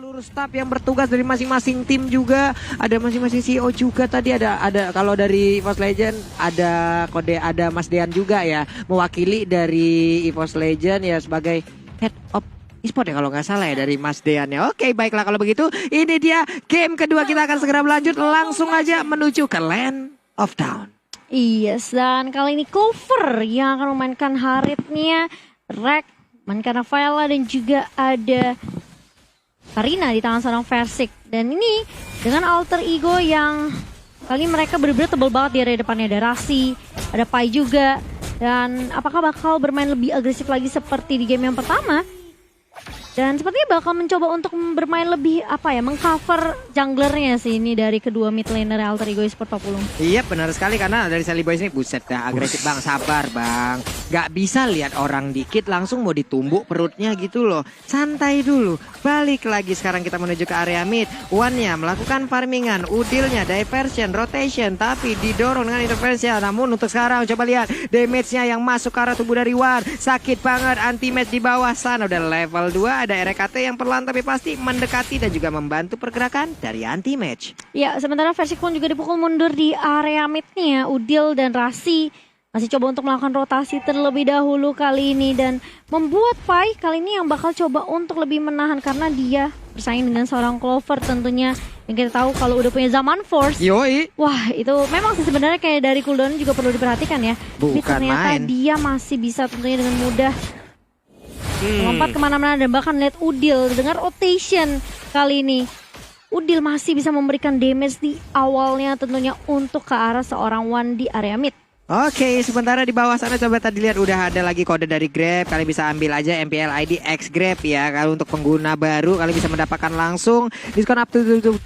Seluruh staff yang bertugas dari masing-masing tim juga, ada masing-masing CEO juga tadi ada kalau dari EVOS Legend ada Mas Dean juga ya, mewakili dari EVOS Legend ya sebagai Head of E-sport ya kalau nggak salah ya dari Mas Dean ya. Oke, baiklah kalau begitu ini dia game kedua, kita akan segera berlanjut langsung aja menuju ke Land of Dawn. Yes, dan kali ini Clover yang akan memainkan Haritnya, Rek, mainkan Rafaela dan juga ada Karina di tangan seorang Versik. Dan ini dengan alter ego yang kali ini mereka benar-benar tebal banget di area depannya. Ada Rasi, ada Pai juga. Dan apakah bakal bermain lebih agresif lagi seperti di game yang pertama? Dan sepertinya bakal mencoba untuk bermain lebih mengcover junglernya sih ini dari kedua mid laner Alter Ego Esports Papulung. Iya benar sekali, karena dari Sally Boys ini buset dah agresif bang, sabar bang. Gak bisa lihat orang dikit langsung mau ditumbuk perutnya gitu loh. Santai dulu. Balik lagi sekarang kita menuju ke area mid. One-nya melakukan farmingan, udilnya diversion, rotation, tapi didorong dengan intervensi. Namun untuk sekarang coba lihat damage-nya yang masuk ke arah tubuh dari One. Sakit banget, anti-match di bawah sana udah level 2. Ada RKT yang perlahan tapi pasti mendekati dan juga membantu pergerakan dari anti-match. Ya, sementara Versik pun juga dipukul mundur di area mid-nya. Udil dan Rasi masih coba untuk melakukan rotasi terlebih dahulu kali ini. Dan membuat Pai kali ini yang bakal coba untuk lebih menahan karena dia bersaing dengan seorang Clover tentunya. Yang kita tahu kalau udah punya Zaman Force. Yoi. Wah, itu memang sih sebenarnya kayak dari cooldown juga perlu diperhatikan ya. Bukan tapi ternyata main. dia masih bisa tentunya dengan mudah melompat kemana-mana dan bahkan lihat Udil dengan rotation kali ini. Udil masih bisa memberikan damage di awalnya tentunya untuk ke arah seorang One di area mid. Oke, sementara di bawah sana coba tadi lihat udah ada lagi kode dari Grab. Kalian bisa ambil aja MPL ID X Grab ya. Kalau untuk pengguna baru kalian bisa mendapatkan langsung diskon up to 70%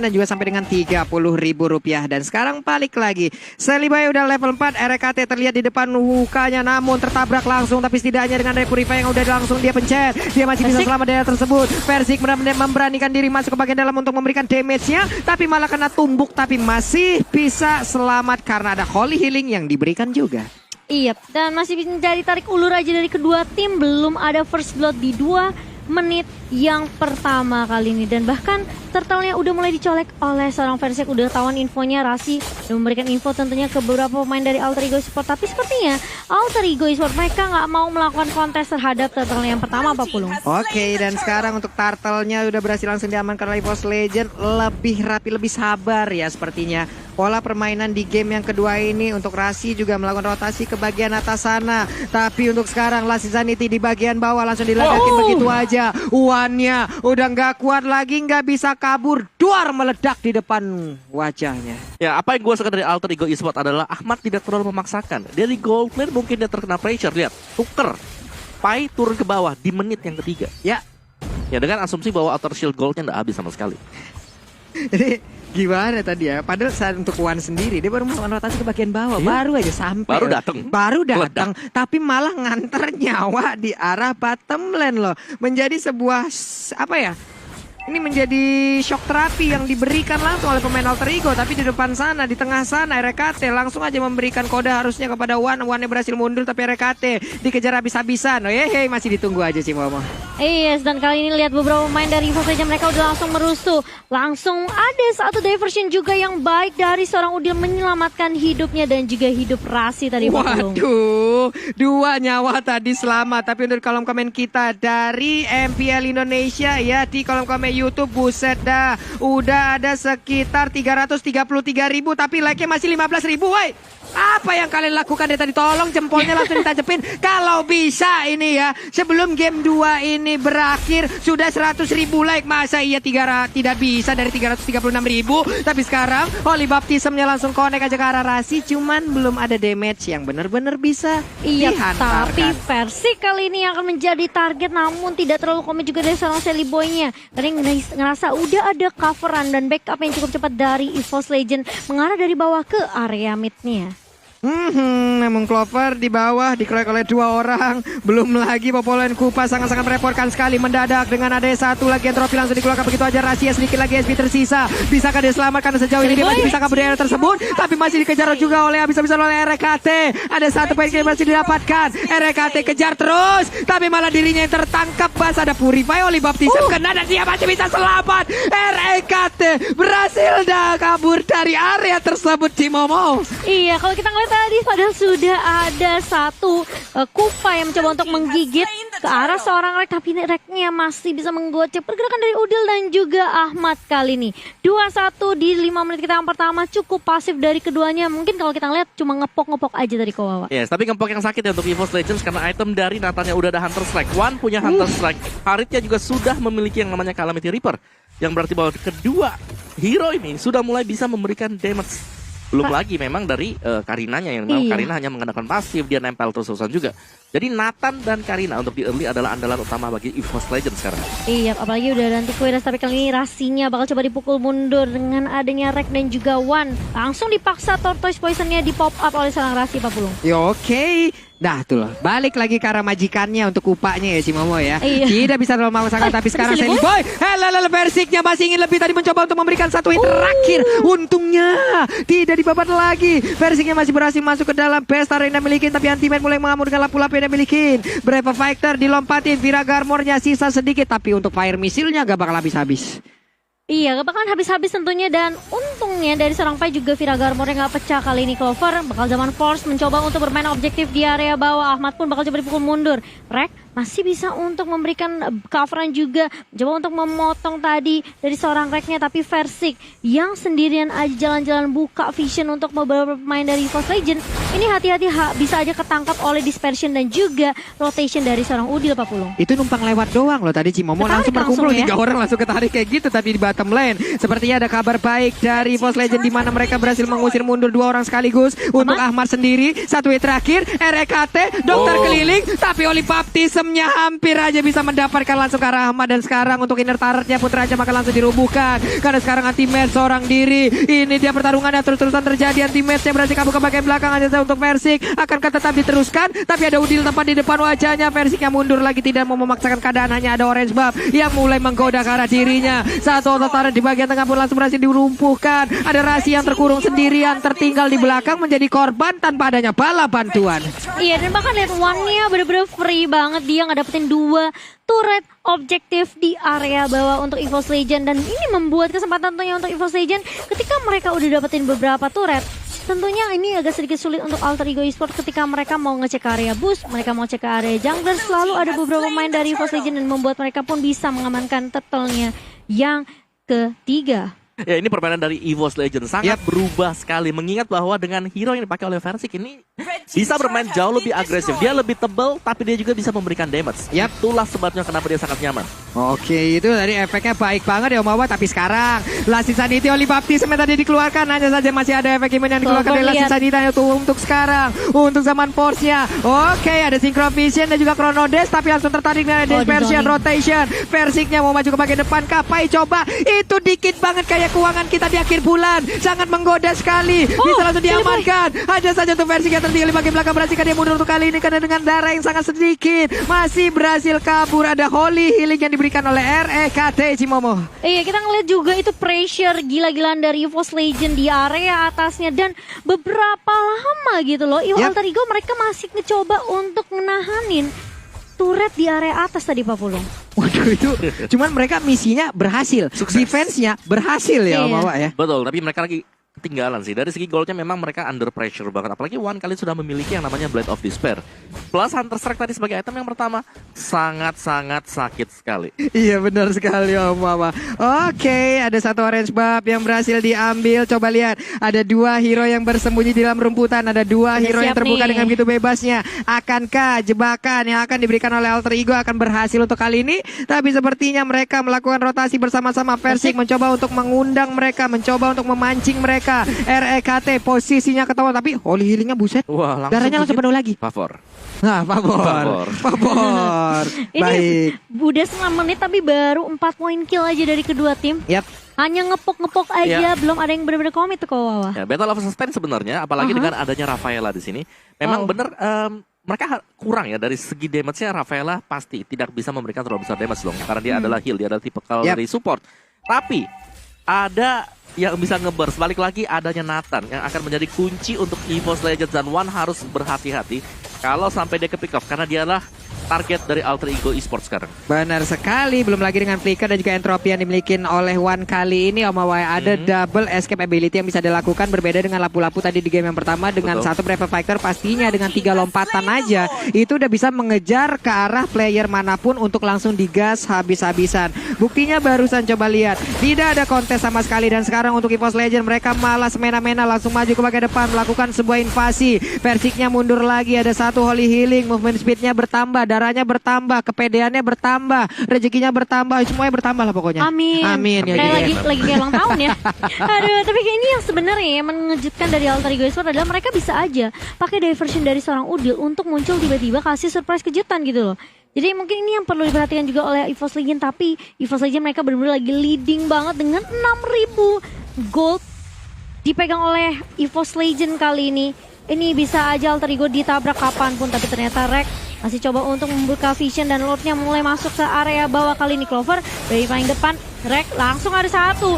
dan juga sampai dengan Rp30.000. Dan sekarang balik lagi. Sally Boy udah level 4, RKT terlihat di depan mukanya namun tertabrak langsung, tapi setidaknya dengan Repurify yang udah langsung dia pencet. Dia masih bisa selamat dari tersebut. Versik benar-benar memberanikan diri masuk ke bagian dalam untuk memberikan damage-nya, tapi malah kena tumbuk, tapi masih bisa selamat karena ada Holy Healing yang diberikan juga. Iya, dan masih menjadi tarik ulur aja dari kedua tim. Belum ada first blood di 2 menit yang pertama kali ini. Dan bahkan turtle-nya udah mulai dicolek oleh seorang Versik. Udah tahuan infonya, Rasi dan memberikan info tentunya ke beberapa pemain dari Alter Ego Esports. Tapi sepertinya Alter Ego Esports mereka nggak mau melakukan kontes terhadap turtle yang pertama, Pak Pulung. Oke, dan sekarang untuk turtle-nya udah berhasil langsung diamankan oleh EVOS Legend. Lebih rapi, lebih sabar ya sepertinya. Pola permainan di game yang kedua ini untuk Rasi juga melakukan rotasi ke bagian atas sana. Tapi untuk sekarang Last Insanity di bagian bawah langsung diledakin begitu aja. Uannya udah nggak kuat lagi, nggak bisa kabur. Duar meledak di depan wajahnya. Ya, apa yang gue suka dari Alter Ego Esports adalah Ahmad tidak terlalu memaksakan. Dari gold lane mungkin dia terkena pressure. Lihat, tuker. Pai turun ke bawah di menit yang ketiga. Ya. Ya, dengan asumsi bahwa Outer Shield goldnya nggak habis sama sekali. Jadi gimana tadi ya? Padahal saat untuk One sendiri dia baru melakukan rotasi ke bagian bawah, baru aja sampai. Baru datang, tapi malah nganter nyawa di arah bottom lane loh. Menjadi sebuah ini menjadi shock terapi yang diberikan langsung oleh pemain Alter Ego. Tapi di depan sana, di tengah sana RKT langsung aja memberikan kode harusnya kepada One. One-nya berhasil mundur tapi RKT dikejar habis-habisan. Oh masih ditunggu aja sih Momo. Yes, dan kali ini lihat beberapa pemain dari EVOS Legends mereka udah langsung merusuh. Langsung ada satu diversion juga yang baik dari seorang Udil menyelamatkan hidupnya dan juga hidup Rasi tadi. Waduh, 2 nyawa tadi selamat. Tapi untuk kolom komen kita dari MPL Indonesia ya, di kolom komen YouTube buset dah. Udah ada sekitar 333.000 tapi like-nya masih 15.000 woi. Apa yang kalian lakukan dari tadi? Tolong jempolnya langsung ditajepin. Kalau bisa ini ya, sebelum game 2 ini berakhir sudah 100.000 like. Masa iya tidak bisa dari 336.000. Tapi sekarang Holy Baptism-nya langsung connect aja ke arah Rasi. Cuman belum ada damage yang benar-benar bisa dihantarkan. Tapi Versik kali ini yang akan menjadi target, namun tidak terlalu komit juga dari seorang Sally Boy-nya. Karena ngerasa udah ada coveran dan backup yang cukup cepat dari EVOS Legend mengarah dari bawah ke area mid-nya. Namun Clover di bawah dikeroyok oleh 2 orang. Belum lagi Popolen Kupa sangat-sangat merepotkan sekali. Mendadak dengan ada satu lagi entropy langsung dikeluarkan begitu aja. Rahasia sedikit lagi SB tersisa. Bisakah dia selamat karena sejauh ini dia masih bisa kabur dari area tersebut. Tapi masih dikejar juga oleh habis-habisan oleh RKT. Ada satu poin yang masih didapatkan. RKT kejar terus. Tapi malah dirinya yang tertangkap. Bas ada Purify oleh Baptism kena dan dia masih bisa selamat. RKT berhasil dah kabur dari area tersebut, Cimomo. Iya, kalau kita ngeliat tadi padahal sudah ada satu Kupa yang mencoba untuk menggigit ke arah seorang Rek, tapi Reknya masih bisa menggocek pergerakan dari Udil dan juga Ahmad kali ini. 2-1 di 5 menit kita yang pertama, cukup pasif dari keduanya. Mungkin kalau kita ngeliat cuma ngepok-ngepok aja dari Kowawa. Yes, tapi ngepok yang sakit ya untuk EVOS Legends karena item dari Nathannya udah ada Hunter Strike. One punya Hunter Strike. Haritnya juga sudah memiliki yang namanya Calamity Reaper. Yang berarti bahwa kedua hero ini sudah mulai bisa memberikan damage. Belum lagi memang dari Karinanya yang memang Karina hanya menggunakan pasif, dia nempel terus-terusan juga. Jadi Nathan dan Karina untuk di early adalah andalan utama bagi EVOS Legends sekarang. Iya, apalagi udah ada anti-Kuiras, tapi kali ini Rasinya bakal coba dipukul mundur dengan adanya Rek dan juga Wan. Langsung dipaksa Tortoise Poisonnya di pop up oleh seorang Rasi Papulung. Ya oke. Dah tuh loh, balik lagi ke arah majikannya untuk upahnya ya Cimomo ya. Iya. Tidak bisa terlalu memaksakan tapi sekarang Sandy Boy. Versiknya masih ingin lebih tadi mencoba untuk memberikan satu hit terakhir. Untungnya tidak dibabat lagi. Versiknya masih berhasil masuk ke dalam best arena milikin tapi anti-man mulai mengamuk dengan lapu-lapu yang milikin. Brave Fighter dilompatin, Viraga armornya sisa sedikit tapi untuk fire misilnya gak bakal habis-habis. Iya, gak bakalan habis-habis tentunya, dan untungnya dari seorang Pai juga Viraga armornya gak pecah kali ini. Clover bakal zaman Force mencoba untuk bermain objektif di area bawah. Ahmad pun bakal coba dipukul mundur. Rek masih bisa untuk memberikan coveran juga, coba untuk memotong tadi dari seorang Reknya, tapi Versik yang sendirian aja jalan-jalan buka vision untuk beberapa pemain dari EVOS Legends. Ini hati-hati bisa aja ketangkap oleh dispersion dan juga rotation dari seorang Udil Papulung. Itu numpang lewat doang loh tadi Cimomo, langsung berkumpul ya? 3 orang langsung ketarik kayak gitu tadi di bottom lane. Sepertinya ada kabar baik dari EVOS Legends di mana mereka berhasil mengusir mundur 2 orang sekaligus. Untuk Ahmad sendiri, satu hit terakhir, RKT, dokter keliling, tapi oleh baptismnya hampir aja bisa mendapatkan langsung ke arah Ahmad. Dan sekarang untuk inner turretnya Putra aja maka langsung dirubuhkan karena sekarang anti-match seorang diri. Ini dia pertarungannya terus-terusan terjadi, anti-matchnya berhasil kabur ke bagian belakang aja untuk Versik. Akankah tetap diteruskan? Tapi ada Udil tepat di depan wajahnya. Versiknya mundur lagi, tidak mau memaksakan keadaan, hanya ada Orange Buff yang mulai menggoda ke arah dirinya. Satu turret di bagian tengah pun langsung berhasil dirumpuhkan. Ada Rasi yang terkurung sendirian, tertinggal di belakang menjadi korban tanpa adanya bala bantuan. Iya, dan bahkan lihat One-nya bener-bener free banget, dia ngedapetin 2 turret objektif di area bawah untuk EVOS Legends, dan ini membuat kesempatan tentunya untuk EVOS Legends ketika mereka udah dapetin beberapa turret. Tentunya ini agak sedikit sulit untuk Alter Ego Esports ketika mereka mau ngecek ke area boost, mereka mau cek ke area jungler, selalu ada beberapa pemain dari EVOS Legends dan membuat mereka pun bisa mengamankan turtle-nya yang ketiga. Ya, ini permainan dari EVOS Legends sangat berubah sekali, mengingat bahwa dengan hero yang dipakai oleh Versik ini bisa bermain jauh lebih agresif. Dia lebih tebal tapi dia juga bisa memberikan damage. Itulah sebabnya kenapa dia sangat nyaman. Oke, itu tadi efeknya baik banget ya Om Awa. Tapi sekarang Last Insanity oleh Baptism yang tadi dikeluarkan, hanya saja masih ada efek imun yang dikeluarkan dari Last Insanity untuk sekarang, untuk zaman Force-nya. Oke, ada Synchro Vision dan juga Chrono Dash, tapi langsung tertarik dari Dispersion Rotation. Versiknya mau maju ke bagian depan, Kapai coba, itu dikit banget kayak keuangan kita di akhir bulan, sangat menggoda sekali. Bisa langsung diamankan. Hanya saja untuk Versik yang tertinggal di bagian belakang, berhasil dia mundur untuk kali ini karena dengan darah yang sangat sedikit masih berhasil kabur. Ada Holy Healing yang diberikan oleh RKT Cimomo. Iya, kita ngeliat juga itu pressure gila-gilaan dari EVOS Legends di area atasnya, dan beberapa lama gitu loh Alter Ego mereka masih ngecoba untuk menahanin turret di area atas tadi Papulung. Waduh, itu cuman mereka misinya berhasil, defense-nya berhasil ya Om Awa ya. Betul, tapi mereka lagi ketinggalan sih. Dari segi goldnya memang mereka under pressure banget. Apalagi One kali sudah memiliki yang namanya Blade of Despair. Plus Hunter Strike tadi sebagai item yang pertama sangat-sangat sakit sekali. Iya benar sekali Om Mama. Oke, ada satu orange buff yang berhasil diambil. Coba lihat, ada 2 hero yang bersembunyi di dalam rumputan. Ada 2 hero yang terbuka dengan begitu bebasnya. Akankah jebakan yang akan diberikan oleh Alter Ego akan berhasil untuk kali ini? Tapi sepertinya mereka melakukan rotasi bersama-sama. Versik mencoba untuk mengundang mereka, mencoba untuk memancing mereka. RKT posisinya ketahuan, tapi Holy Healingnya buset. Wah, darahnya langsung penuh lagi. Favor. Nah, favor. Baik. Ini udah 9 menit tapi baru 4 poin kill aja dari kedua tim. Yap. Hanya ngepok-ngepok aja, belum ada yang benar-benar komit tuh kok Wawa. Ya, Battle of Suspense sebenarnya, apalagi dengan adanya Rafaela di sini, memang bener mereka kurang ya dari segi damage-nya. Rafaela pasti tidak bisa memberikan terlalu besar damage dong, karena dia adalah heal, dia adalah tipe dari support. Tapi ada yang bisa nge-burst. Balik lagi adanya Nathan yang akan menjadi kunci untuk EVOS Legends, dan One harus berhati-hati kalau sampai dia ke pick off, karena dialah target dari Alter Ego Esports sekarang. Benar sekali, belum lagi dengan Flicker dan juga Entropy yang dimiliki oleh One kali ini. Om Awai ada double escape ability yang bisa dilakukan, berbeda dengan lapu-lapu tadi di game yang pertama. Dengan satu Brave Fighter pastinya dengan 3 lompatan aja itu udah bisa mengejar ke arah player manapun untuk langsung digas habis-habisan. Buktinya barusan coba lihat, tidak ada kontes sama sekali, dan sekarang untuk EVOS Legend mereka malah semena-mena langsung maju ke bagian depan melakukan sebuah invasi. Versiknya mundur lagi, ada satu Holy Healing, movement speednya bertambah, darahnya bertambah, kepedeannya bertambah, rezekinya bertambah, semuanya bertambah lah pokoknya. Amin. Amin ya. Kayak lagi kayak ulang tahun ya. Aduh, tapi ini yang sebenarnya yang mengejutkan dari Alter Ego Esports adalah mereka bisa aja pakai diversion dari seorang Udil untuk muncul tiba-tiba kasih surprise kejutan gitu loh. Jadi mungkin ini yang perlu diperhatikan juga oleh EVOS Legend, tapi EVOS Legend mereka benar-benar lagi leading banget dengan 6.000 gold dipegang oleh EVOS Legend kali ini. Ini bisa aja Alter Ego ditabrak kapanpun, tapi ternyata Rek masih coba untuk membuka vision dan Lordnya mulai masuk ke area bawah. Kali ini Clover dari paling depan, Rek langsung ada satu.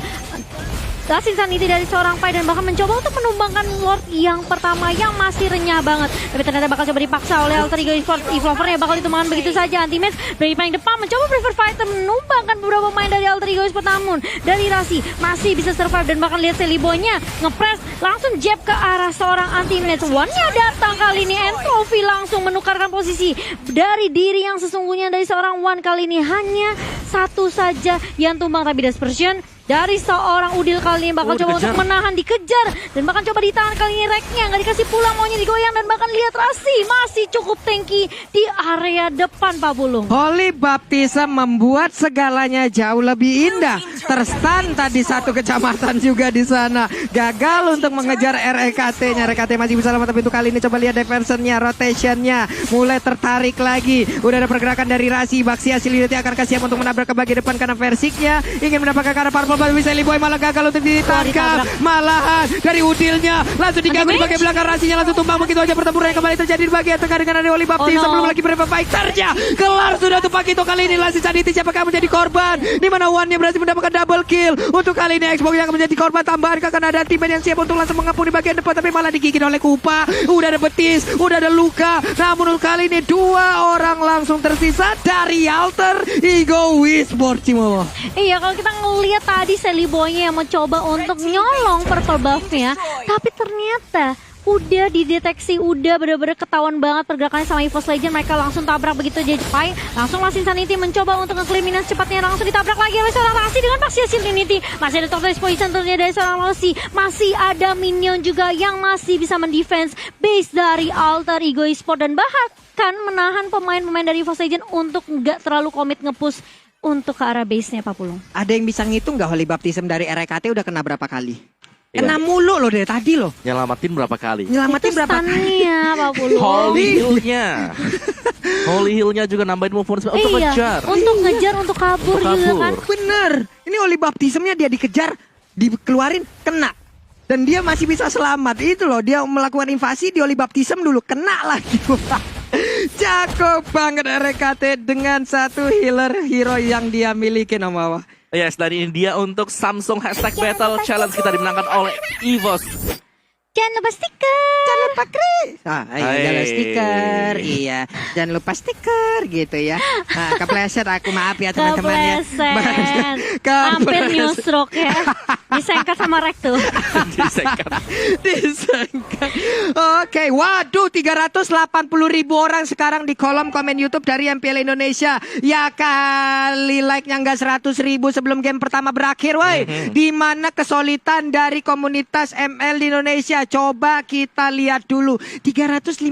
Last Insanity dari seorang Pai dan bahkan mencoba untuk menumbangkan Lord yang pertama yang masih renyah banget. Tapi ternyata bakal coba dipaksa oleh Alter Ego Esports. E-Flower ya bakal ditumbangkan begitu saja. Anti-match dari paling depan mencoba Prefer Fighter menumbangkan beberapa pemain dari Alter Ego Esports. Namun dari Rasi masih bisa survive, dan bahkan lihat Sally Boy-nya ngepres langsung jab ke arah seorang anti-match. One-nya datang kali ini, Entropy langsung menukarkan posisi dari diri yang sesungguhnya dari seorang One. Kali ini hanya satu saja yang tumbang, tapi Dispersion dari seorang Udil kali ini bakal coba untuk menahan, dikejar, dan bahkan coba ditahan. Kali ini Reknya nggak dikasih pulang, maunya digoyang, dan bahkan lihat Rasi masih cukup tanky di area depan Pak Bulung. Holy Baptism membuat segalanya jauh lebih indah. Terstan tadi satu kecamatan juga di sana. Gagal untuk mengejar REKT-nya. REKT masih bisa lama, tapi untuk kali ini coba lihat diversionnya, rotationnya mulai tertarik lagi. Udah ada pergerakan dari Rasi. Baxia Silidati akan siap untuk menabrak ke bagian depan karena versiknya ingin mendapatkan ke arah purple. Bisa Liboy malah gagal untuk ditangkap. Malahan dari Udilnya langsung diganggu di bagian belakang. Rasinya langsung tumbang. Begitu aja pertempuran yang kembali terjadi di bagian tengah dengan ada Holy Baptism. Belum lagi Brave Fighter-nya kelar sudah untuk Pakito. Kali ini Last Insanity siapakah menjadi korban, di mana One-nya berhasil mendapatkan double kill. Untuk kali ini Xbox yang akan menjadi korban tambahan, karena ada tim yang siap untuk langsung mengepung di bagian depan, tapi malah digigit oleh Kupa. Udah ada betis, udah ada luka. Namun untuk kali ini 2 orang langsung tersisa dari Alter Ego Esports. Cimo. Iya, kalau kita ngelihat tadi Sally Boy-nya yang mencoba untuk nyolong purple buff-nya, tapi ternyata udah dideteksi, udah bener-bener ketahuan banget pergerakannya sama EVOS Legend. Mereka langsung tabrak begitu aja Pai. Langsung Last Insanity mencoba untuk nge-claim secepatnya, langsung ditabrak lagi oleh seorang Rasi dengan Baxia Insanity. Masih ada Tortoise Poison tentunya dari seorang Rasi. Masih ada minion juga yang masih bisa mendefense base dari Alter Ego Esports, dan bahkan menahan pemain-pemain dari EVOS Legend untuk nggak terlalu komit nge-push untuk ke arah base-nya Pak Pulung. Ada yang bisa ngitung nggak Holy Baptism dari RKT udah kena berapa kali? Kena mulu loh dari tadi loh. Nyelamatin berapa kali? Nyelamatin berapa kali? Pak Pulung. Holy Heal-nya. Holy Heal-nya juga nambahin movement untuk ngejar. Untuk ngejar, untuk kabur juga kan. Bener. Ini Holy Baptism-nya dia dikejar, dikeluarin, kena. Dan dia masih bisa selamat. Itu loh, dia melakukan invasi di Holy Baptism dulu, kena lagi. Jago banget RKT dengan satu healer hero yang dia miliki, Om Wawa. Yes, dan ini dia untuk Samsung #Battle Challenge kita dimenangkan oleh EVOS. Jangan lupa stiker. Jangan lupa kris. Jangan lupa stiker. Iya, jangan lupa stiker gitu ya. Nah, kepleset aku, maaf ya teman-teman ya. Hampir new stroke ya. Disengkat sama Rek tuh. Disengkat. Oke, waduh 380.000 orang sekarang di kolom komen YouTube dari MPL Indonesia. Ya kali like-nya nggak 100.000 sebelum game pertama berakhir, woi. Di mana kesulitan dari komunitas ML di Indonesia. Coba kita lihat dulu 380.000.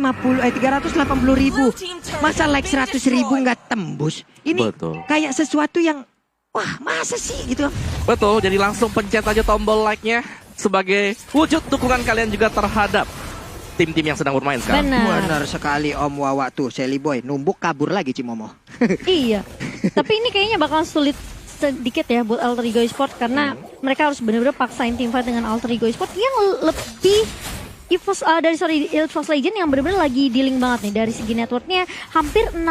Masa like 100.000 nggak tembus? Ini betul. Kayak sesuatu yang wah, masa sih gitu. Betul, jadi langsung pencet aja tombol like-nya sebagai wujud dukungan kalian juga terhadap tim-tim yang sedang bermain sekarang. Benar sekali Om Wawa tuh, Sally Boy numbuk kabur lagi Cimomo. Iya. Tapi ini kayaknya bakal sulit sedikit ya buat Alter Ego Esports karena mereka harus benar-benar paksain teamfight dengan Alter Ego Esports yang lebih dari EVOS Legend yang benar-benar lagi dealing banget nih dari segi networknya hampir 6.000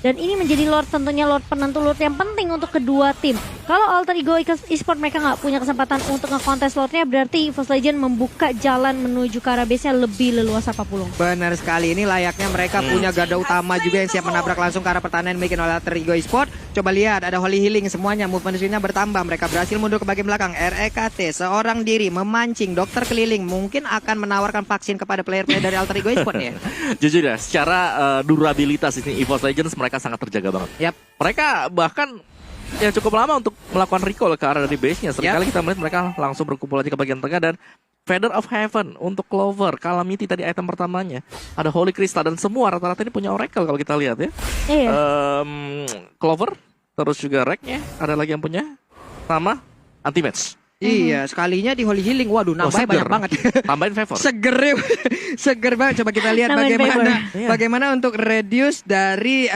dan ini menjadi Lord tentunya Lord penentu Lord yang penting untuk kedua tim. Kalau Alter Ego Esports mereka nggak punya kesempatan untuk ngekontes Lordnya berarti EVOS Legend membuka jalan menuju ke arah base-nya lebih leluasa Papulung. Benar sekali, ini layaknya mereka punya garda utama juga yang siap menabrak langsung ke arah pertahanan yang dimiliki oleh Alter Ego Esports. Coba lihat ada Holy Healing semuanya, movement speed-nya bertambah, mereka berhasil mundur ke bagian belakang. REKT seorang diri memancing dokter keliling mungkin akan menawarkan vaksin kepada player-player dari Alter Ego Esports ya. Jujur ya, secara durabilitas ini EVOS Legends mereka sangat terjaga banget. Yap. Mereka bahkan ya cukup lama untuk melakukan recall ke arah dari base-nya. Seringkali kita melihat mereka langsung berkumpul aja ke bagian tengah dan Feather of Heaven untuk Clover, Calamity tadi item pertamanya. Ada Holy Crystal dan semua rata-rata ini punya Oracle kalau kita lihat ya. Iya. Clover, terus juga Rek-nya, ada lagi yang punya sama Anti-Match. Iya, sekalinya di Holy Healing, waduh nambahnya seger. banyak banget. Tambahin favor. Seger banget. Coba kita lihat Nambahin bagaimana untuk reduce dari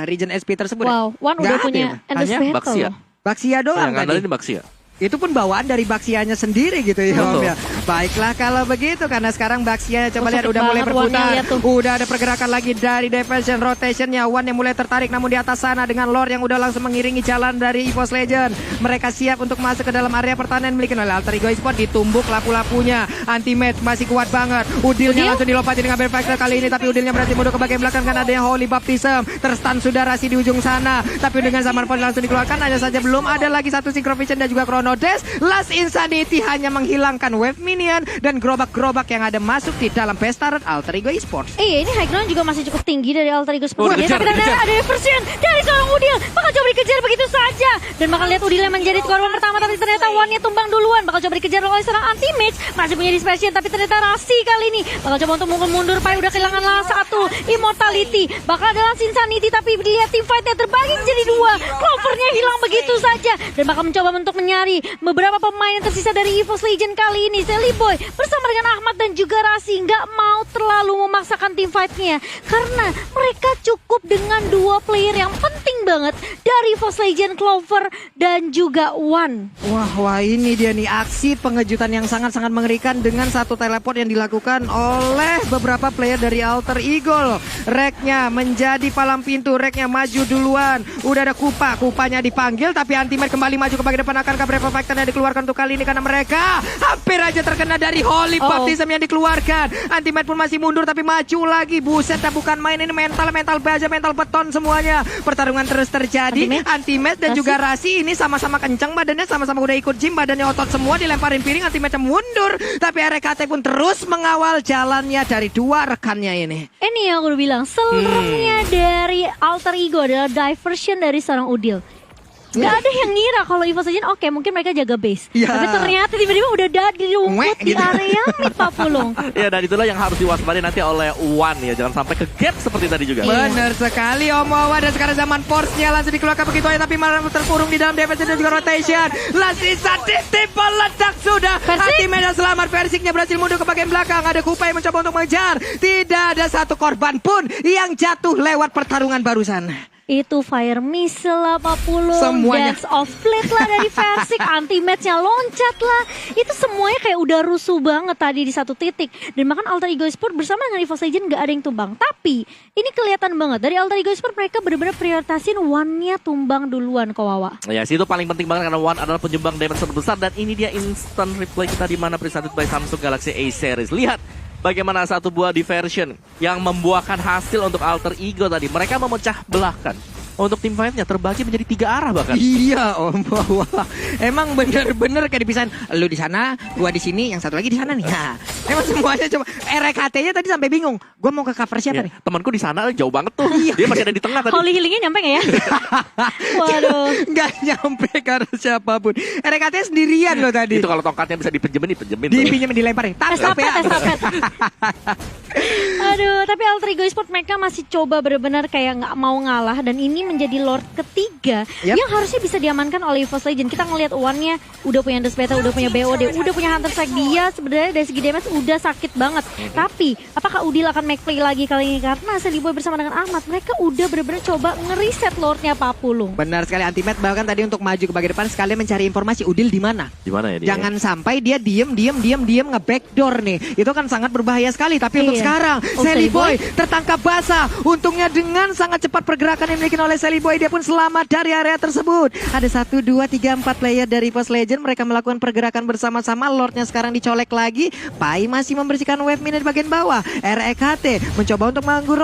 region SP tersebut. Wow, One Nggak udah ada punya ya? Endless Hanya Vehicle Baxia. loh. Baxia doang Yang tadi. andalin di Baxia. Itu pun bawaan dari Baxianya sendiri gitu ya Om Betul. ya. Baiklah kalau begitu karena sekarang Baxia coba lihat Cepet udah mulai banget One-nya, berputar. lihat tuh. Udah ada pergerakan lagi dari defension rotationnya. One yang mulai tertarik namun di atas sana dengan Lord yang udah langsung mengiringi jalan dari EVOS Legend. Mereka siap untuk masuk ke dalam area pertahanan miliki oleh Alter Ego Esports. Ditumbuk lapu-lapunya. Anti-match masih kuat banget. Udilnya langsung dilompatin dengan Berfactor kali ini tapi Udilnya berarti mundur ke bagian belakang kan ada yang Holy Baptism. Terstan sudah Rasi di ujung sana. Tapi dengan Zaman Point langsung dikeluarkan. Hanya saja belum ada lagi satu Synchrovision dan juga Chrono Dash. Last Insanity hanya menghilangkan wave minion dan gerobak-gerobak yang ada masuk di dalam pesta Alter Ego Esports. Ini high ground juga masih cukup tinggi dari Alter Ego Esports. Dikejar, Tapi dikejar. ada diversion dari seorang Udil. Bakal coba dikejar begitu saja. Dan bakal lihat Udil yang menjadi korban pertama. Tapi ternyata One-nya tumbang duluan. Bakal coba dikejar oleh seorang anti-match. Masih punya dispersion. Tapi ternyata Rasi kali ini bakal coba untuk mundur. Pai udah kehilangan lah satu. Immortality. Bakal ada Insanity. Tapi lihat team fight-nya terbagi menjadi dua. Clover-nya hilang begitu saja. Dan bakal mencoba untuk menyari beberapa pemain yang tersisa dari EVOS Legend kali ini. Sally Boy bersama dengan Ahmad dan juga Rasi nggak mau terlalu memaksakan tim fight-nya karena mereka cukup dengan dua player yang penting banget dari EVOS Legend, Clover dan juga One. Wah ini dia nih aksi pengejutan yang sangat-sangat mengerikan dengan satu teleport yang dilakukan oleh beberapa player dari Alter Ego. Reknya menjadi palang pintu, Reknya maju duluan. Udah ada Kupanya dipanggil tapi Anti-Match kembali maju ke bagian depan. Akankah Brave Factor yang dikeluarkan untuk kali ini karena mereka hampir aja terkena dari Holy Baptism yang dikeluarkan. Anti-Match pun masih mundur tapi maju lagi. Buset dah bukan main ini mental baja, mental beton semuanya. Pertarungan terus terjadi. Anti-Match dan juga Rasi ini sama-sama kencang badannya, sama-sama udah ikut gym, badannya otot semua, dilemparin piring. Anti-Match mundur tapi RKT pun terus mengawal jalannya dari dua rekannya ini. Ini yang aku udah bilang, seremnya dari Alter Ego adalah diversion dari seorang Udil. Gak ada yang ngira kalau EVOS Legend oke mungkin mereka jaga base. Ya. Tapi ternyata tiba-tiba udah di rumput di gitu. area mid Papulung. Ya dan itulah yang harus diwaspadai nanti oleh One ya. Jangan sampai ke gap seperti tadi juga. Benar sekali Om Wawa dan sekarang Zaman Force-nya langsung dikeluarkan begitu aja tapi malah terkurung di dalam defense dan juga rotation. Sisa titik meledak sudah. Anti-Match selamat, Versiknya berhasil mundur ke bagian belakang. Ada Kupa yang mencoba untuk mengejar. Tidak ada satu korban pun yang jatuh lewat pertarungan barusan. Itu Fire Missile lah Papulung, Semuanya. Dance of Fleet lah dari Versik, Anti-Match-nya loncat lah. Itu semuanya kayak udah rusuh banget tadi di satu titik. Dan bahkan Alter Ego Esports bersama dengan EVOS Legend gak ada yang tumbang. Tapi ini kelihatan banget dari Alter Ego Esports mereka benar-benar prioritasin One-nya tumbang duluan ke Wawa. Ya sih itu paling penting banget karena One adalah penyumbang damage terbesar. Dan ini dia instant replay kita di mana presented by Samsung Galaxy A Series. Lihat bagaimana satu buah diversion yang membuahkan hasil untuk Alter Ego tadi. Mereka memecah belahkan untuk tim fight-nya terbagi menjadi 3 arah bahkan. Iya Om Wawa. Emang bener-bener kayak dipisahin. Lu di sana, gua di sini, yang satu lagi di sana nih. Nah, emang semuanya coba. RKT-nya tadi sampai bingung. Gua mau ke cover siapa nih? Temanku di sana jauh banget tuh. Dia masih ada di tengah tadi. Holy Healing-nya nyampe gak ya? Waduh. Nggak nyampe karena siapapun. RKT sendirian loh tadi. Itu kalau tongkatnya bisa dipinjemin tuh. Dipinjam dilemparin. Estafet. Aduh, tapi Alter Ego Esports mereka masih coba benar-benar kayak nggak mau ngalah dan ini menjadi Lord ketiga yang harusnya bisa diamankan oleh EVOS Legend. Kita ngelihat One-nya udah punya Despeta, udah punya BOD, udah punya Hunter Strike. Dia sebenarnya dari segi damage udah sakit banget. Tapi apakah Udil akan make play lagi kali ini? Karena Celiboy bersama dengan Ahmad, mereka udah bener-bener coba ngereset Lordnya Papulung. Benar sekali, Antimat bahkan tadi untuk maju ke bagian depan sekalian mencari informasi Udil di mana. Di mana ya dia? Jangan sampai dia diem nge-backdoor nih. Itu kan sangat berbahaya sekali. Tapi untuk sekarang Celiboy tertangkap basah. Untungnya dengan sangat cepat pergerakan yang dimiliki oleh Celiboy, dia pun selamat dari area tersebut. Ada 1, 2, 3, 4 player dari EVOS Legend. Mereka melakukan pergerakan bersama-sama. Lordnya sekarang dicolek lagi. Pai masih membersihkan wave mini di bagian bawah. REKT mencoba untuk mengganggu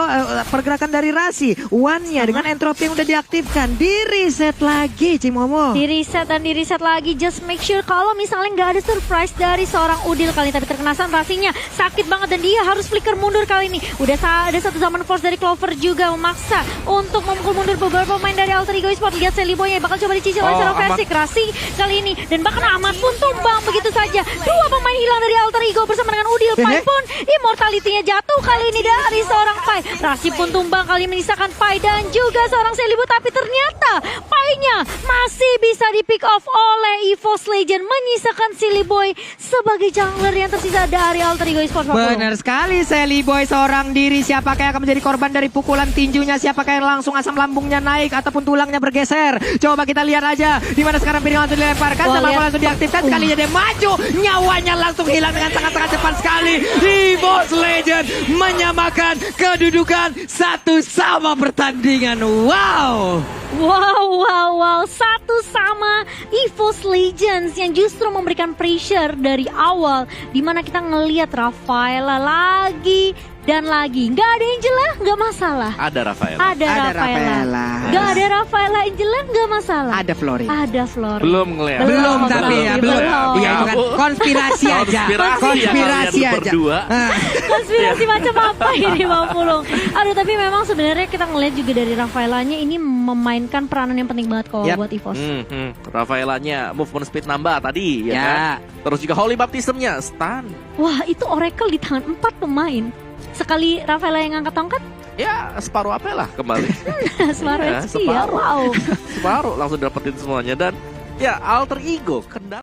pergerakan dari Rasi. One-nya dengan entropi yang udah diaktifkan. Di-reset lagi Cimomo. Di-reset dan di-reset lagi. Just make sure kalau misalnya nggak ada surprise dari seorang Udil kali ini. Tapi terkenasan Rasinya sakit banget dan dia harus flicker mundur kali ini. Udah ada satu zaman force dari Clover juga memaksa untuk memukul mundur beberapa pemain dari Alter Ego Esports. Lihat Celiboy bakal coba dicicil oleh seorang Versik. Rasi kali ini dan bahkan Ahmad pun tumbang begitu saja. Dua pemain hilang dari Alter Ego bersama dengan Udil. Pai pun immortality-nya jatuh kali ini dari seorang Pai. Rasi pun tumbang kali menyisakan Pai dan juga seorang Celiboy. Tapi ternyata Pai-nya masih bisa di pick off oleh EVOS Legend, menyisakan Celiboy sebagai jungler yang tersisa dari Alter Ego Esports. Benar sekali, Celiboy seorang diri. Siapakah yang akan menjadi korban dari pukulan tinjunya? Siapakah yang langsung asam lambungnya naik ataupun tulangnya bergeser? Coba kita lihat aja di mana sekarang piring langsung dilemparkan, sama langsung diaktifkan. Sekalinya dia maju, nyawanya langsung hilang dengan sangat-sangat cepat sekali. EVOS Legend menyamakan kedudukan 1 sama pertandingan. Wow. Wow. 1 sama EVOS Legends yang justru memberikan pressure dari awal. Dimana kita ngelihat Rafaela lagi dan lagi. Nggak ada Angela, nggak masalah. Ada Rafaela. Ada Rafaela. Nggak ada Rafaela, Angela, nggak masalah. Ada Flori. Ada Flori. Belum ngeliat. Belum tapi ya, belum. Iya itu kan konspirasi aja. Konspirasi aja. Berdua. Konspirasi macam apa ini Bang Pulung? Aduh, tapi memang sebenarnya kita ngelihat juga dari Rafaelanya ini memainkan peranan yang penting banget kalau buat EVOS. Rafaelanya movement speed nambah tadi ya kan. Terus juga Holy Baptism-nya stun. Wah, itu Oracle di tangan 4 pemain. Sekali Rafaela yang ngangkat tongkat, ya separuh apa lah kembali. separuh HP ya, wow. Separuh langsung dapetin semuanya dan ya Alter Ego kendali.